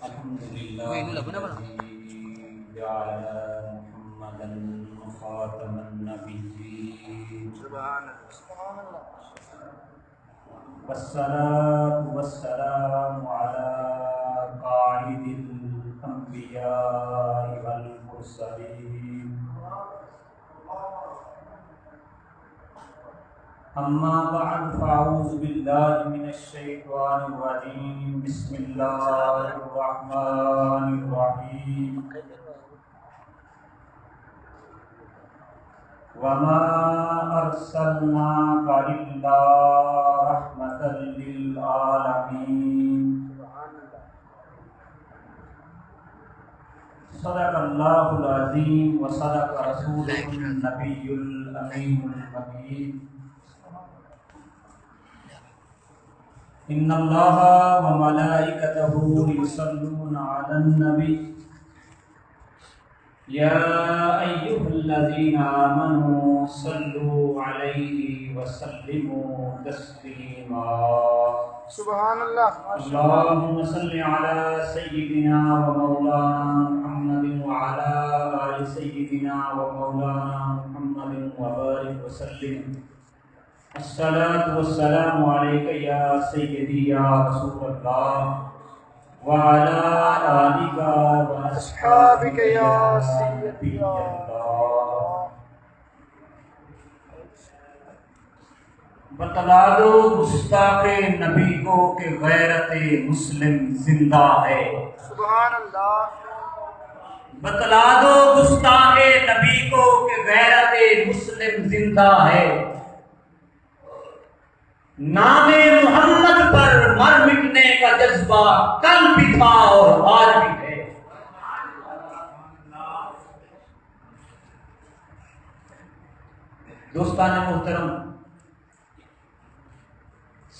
الحمد لله الذي جعل محمدا خاتم النبيين سبحان اللہ. والصلاة والسلام على قائد الأنبياء والمرسلين أما بعد فأعوذ بالله من الشيطان الرجيم بسم الله الرحمن الرحيم وما أرسلناك إلا رحمة للعالمين صدق الله العظيم وصدق رسوله النبي الأمين المكين إن الله وملائكته يصلون على النبي يا أيها الذين آمنوا صلوا عليه وسلموا تسليما. سبحان اللہ. اللهم صل على سيدنا ومولانا محمد وعلى آل سيدنا ومولانا محمد وبارك وسلم. الصلاة والسلام عليك يا سيدي يا رسول الله وعلى آلك وأصحابك يا سيدي الله. بتلا دو گستاخ نبی کو کہ غیرت مسلم زندہ ہے. سبحان اللہ. بتلا دو گستاخ نبی کو کہ غیرت مسلم زندہ ہے. نام محمد پر مر مٹنے کا جذبہ کل بھی تھا اور آج بھی ہے. دوستان محترم،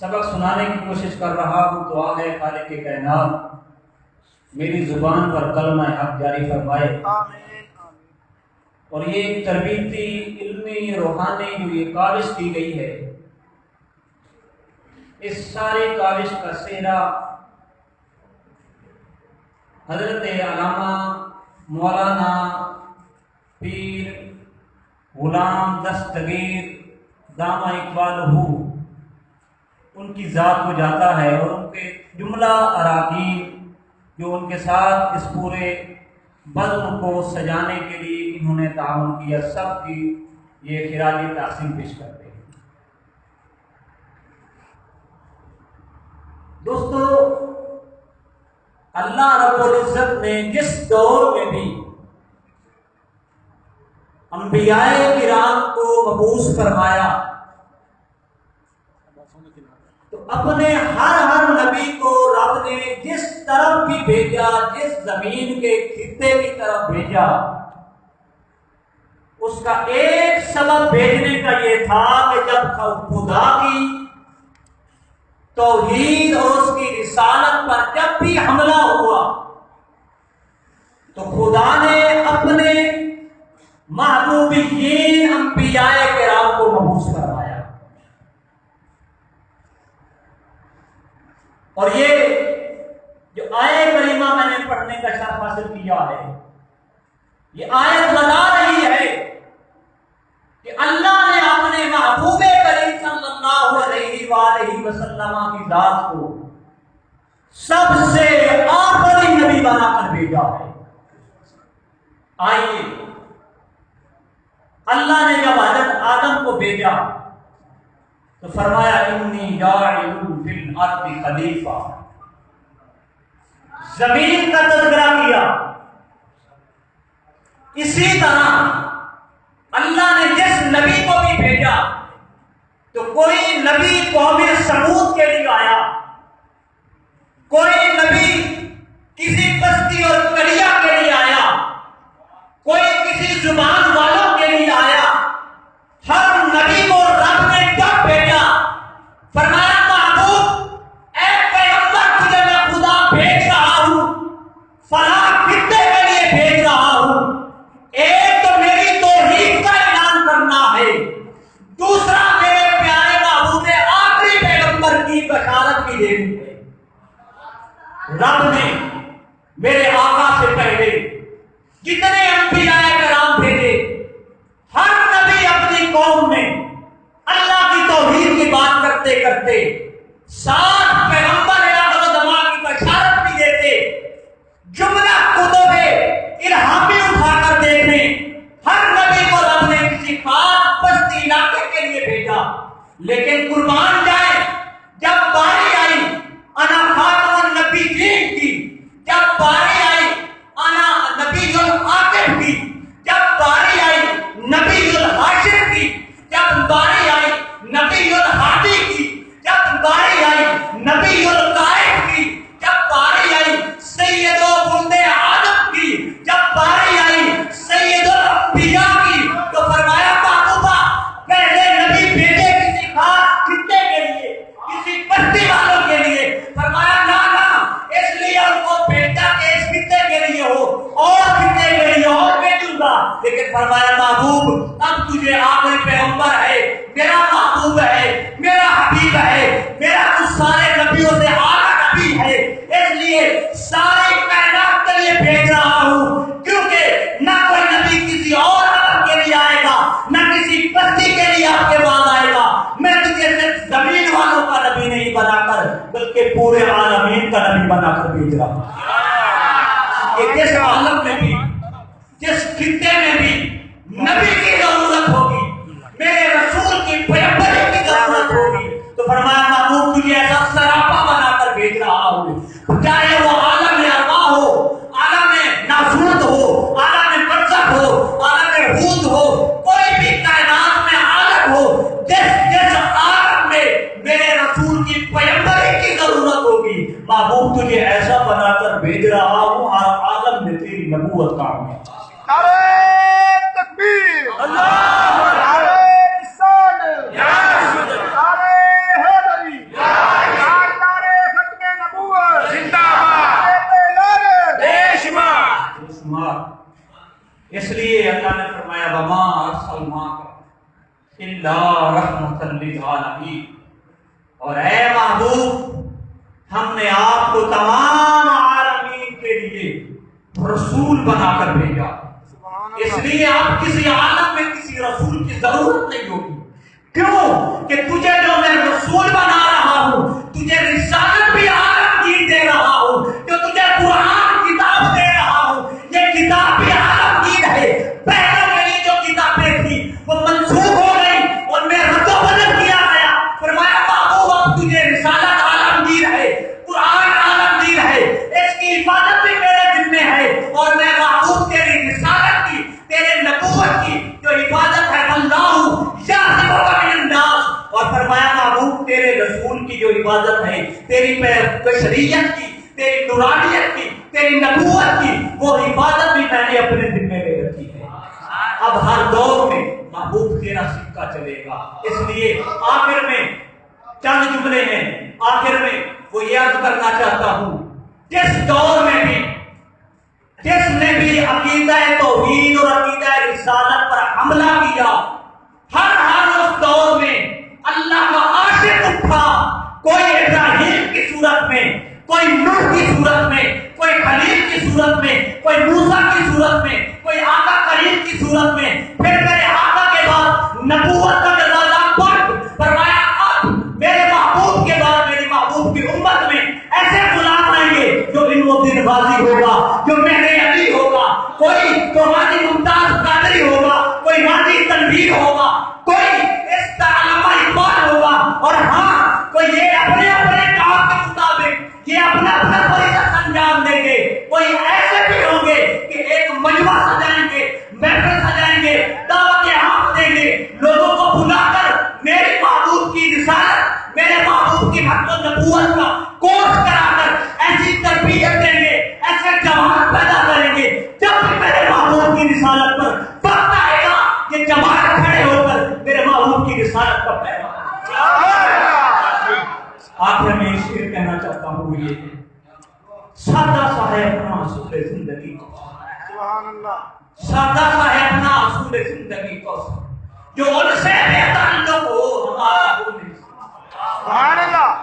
سبق سنانے کی کوشش کر رہا ہوں. دعا ہے خالق کائنات میری زبان پر کلمہ حق جاری فرمائے. اور یہ ایک تربیتی علمی روحانی جو یہ کاوش کی گئی ہے، اس سارے کاوش کا سہرا حضرت علامہ مولانا پیر غلام دستگیر دامہ اقبالہ ان کی ذات کو جاتا ہے، اور ان کے جملہ اراکین جو ان کے ساتھ اس پورے بزم کو سجانے کے لیے انہوں نے تعاون کیا، سب کی یہ خراج تحسین پیش کرتے ہیں. دوستو، اللہ رب العزت نے جس دور میں بھی انبیاء کرام کو مبعوث فرمایا تو اپنے ہر نبی کو رب نے جس طرف بھی بھیجا، جس زمین کے خطے کی طرف بھیجا، اس کا ایک سبب بھیجنے کا یہ تھا کہ جب خدا کی توحید اور اس کی رسالت پر جب بھی حملہ ہوا تو خدا نے اپنے محبوبین انبیاء کرام کو مبعوث کروایا. اور یہ جو آیت کریمہ میں نے پڑھنے کا شرف حاصل کیا ہے، یہ آیت بتا رہی ہے کہ اللہ نے اپنے محبوب کریم صلی اللہ علیہ وآلہ وسلم کی ذات کو سب سے آخری نبی بنا کر بھیجا ہے. آئیے، اللہ نے جب حضرت آدم کو بھیجا تو فرمایا انی جاعل فی الارض خلیفہ، زمین کا تذکرہ کیا. اسی طرح اللہ نے جس نبی کو بھی بھیجا تو کوئی نبی قوم سمود کے لیے آیا، کوئی نبی کسی بستی اور قریہ کے لیے آیا، کوئی کسی زبان والوں کے لیے آیا. ہر نبی کو رب نے جب بھیجا فرمایا محبوب اے پیغمبر تجھے میں خدا بھیج رہا ہوں، فلاں خطے کے لیے بھیج رہا ہوں. ایک تو میری توحید کا اعلان کرنا ہے، دوسرا میرے پیارے محبوب آخری پیغمبر کی بشارت کی دینی ہے. رب نے میرے آقا سے پہلے جتنے انبیاء کرام بھیجے ہر نبی اپنی قوم میں اللہ کی توحید کی بات کرتے کرتے ساتھ پیغمبر آخر زمان کی بشارت بھی دیتے. جملہ کتب الہامی اٹھا کر دیکھنے ہر نبی کو رب نے کسی خاص بستی علاقے کے لیے بھیجا. لیکن قربان جائے جب باری آئی انا خاتم النبیین کی، جب باری آئی انا نبی العاقب کی، جب باری آئی نبی الحاشر کی، جب باری آئی نبی الحادی کی، جب باری آئی نبی القائد کی، جب باری آئی سید و ولد آدم کی، جب باری آئی سید الانبیاء کی، تو فرمایا محبوبہ پہلے نبی بھیجے کسی خاص خطے کے لیے، کسی بستی والوں کے لیے. فرمایا نا اس لیے ان کو بھیجا کہ اس خطے کے لیے ہو اور خطے کے لیے اور بھیجوں گا. لیکن فرمایا محبوب اب تجھے آخری پیغمبر ہے، میرا محبوب ہے، میرا حبیب ہے، میرا تو سارے نبیوں سے اعلیٰ نبی ہے، اس لیے ساری کائنات کے لیے بھیج رہا ہوں. کیونکہ نہ کوئی نبی کسی اور عالم کے لیے آئے گا، نہ کسی بستی کے لیے آپ کے بعد آئے گا. میں تجھے صرف زمین والوں کا نبی نہیں بنا کر بلکہ پورے عالمین کا نبی بنا کر بھیج رہا ہوں. کہ جس عالم میں بھی جس خطے میں بھی نبی کی ضرورت ہوگی، میرے رسول کی پیغمبری کی ضرورت ہوگی، تو فرمایا محبوب تجھے ایسا سراپا بنا کر بھیج رہا ہوں. چاہے وہ عالم ارواح ہو، عالم ناسوت ہو، عالم برزخ ہو، عالم ہود ہو، کوئی بھی کائنات میں عالم ہو، جس عالم میں میرے رسول کی پیغمبری کی ضرورت ہوگی، محبوب تجھے ایسا بنا کر بھیج رہا ہوں ہر عالم میں تیری نبوت کام ہے. نعرہ تکبیر، اللہ نعرہ رسالت، نعرہ حیدری، نعرہ ختم نبوت، زندہ باد، نعرہ بے شمار. اس لیے اللہ نے فرمایا وما ارسلناک الا رحمۃ للعالمین. اور اے محبوب ہم نے آپ کو تمام عالمین کے لیے رسول بنا کر بھیجا. اس لیے آپ کسی عالم میں کسی رسول کی ضرورت نہیں ہوگی. کیوں کہ تجھے جو میں رسول بنا رہا ہوں، تجھے رسالت بھی عالمگیر دے رہا ہوں، جو تجھے قرآن کتاب دے رہا ہوں، یہ کتاب بھی عالمگیر ہے. پہلے میری جو کتابیں تھی وہ منسوخ ہو گئی اور میں رد و بدل کیا گیا. فرمایا محبوب اب تجھے رسالت عالمگیر ہے، قرآن عالمگیر ہے، اس کی حفاظت بھی میرے ذمہ ہے. اور میں محبوب تیری رسالت کی، تیرے نبوت کی جو حفاظت ہے اللہ یعصمک من الناس. اور فرمایا محبوب تیرے رسول کی جو حفاظت ہے، تیری بشریت کی، تیری نورانیت کی، تیری نبوت کی، وہ حفاظت بھی میں نے اپنے ذمہ میں رکھی ہے. اب ہر دور میں محبوب تیرا سکہ چلے گا. اس لیے آخر میں چند جملے ہیں، آخر میں وہ یہ عرض کرنا چاہتا ہوں جس دور میں بھی جس نے بھی عقیدہ توحید اور عقیدہ رسالت پر حملہ کیا، ہر اس دور میں اللہ کا عاشق اٹھا. کوئی ابراہیم کی صورت میں، کوئی نوح کی صورت میں، کوئی خلیل کی صورت میں، کوئی موسیٰ کی صورت میں، کوئی آقا کریم کی صورت میں. پھر میرے آقا کے بعد نبوت کا دروازہ بند. فرمایا اب میرے محبوب کے بعد میری محبوب کی امت میں ایسے غلام آئیں گے جو علم بازی ہوگا، جو مہر علی ہوگا، کوئی تو غازی ممتاز قادری ہوگا، کوئی غازی تنویر ہوگا، کوئی اس کا علامہ اقبال ہوگا. اور ہاں کوئی یہ اپنے اپنے کام کے مطابق یہ اپنا اپنا فریضہ انجام دیں گے. کوئی ایسے بھی ہوں گے کہ ایک مجمع سجائیں گے، محفل سجائیں گے، دعوت عام دیں گے، لوگوں کو بلا کر میرے محبوب کی رسالت، میرے محبوب کی حق و نبوت کا کورس کرا کر ایسی تربیت دیں گے، ایسے جماعت پیدا کریں گے. جب بھی میرے محبوب کی رسالت پر وقت آئے گا یہ جماعت کھڑے ہو کر میرے محبوب کی رسالت کا پیغام. آخر میں اس شعر کہنا چاہتا ہوں یہ سادہ سا ہے اپنا اصول زندگی کو، سبحان اللہ، سادہ سا ہے اپنا اصول زندگی کو، جو ان سے بے تعلق ہو ہمارا وہ نہیں. سبحان اللہ.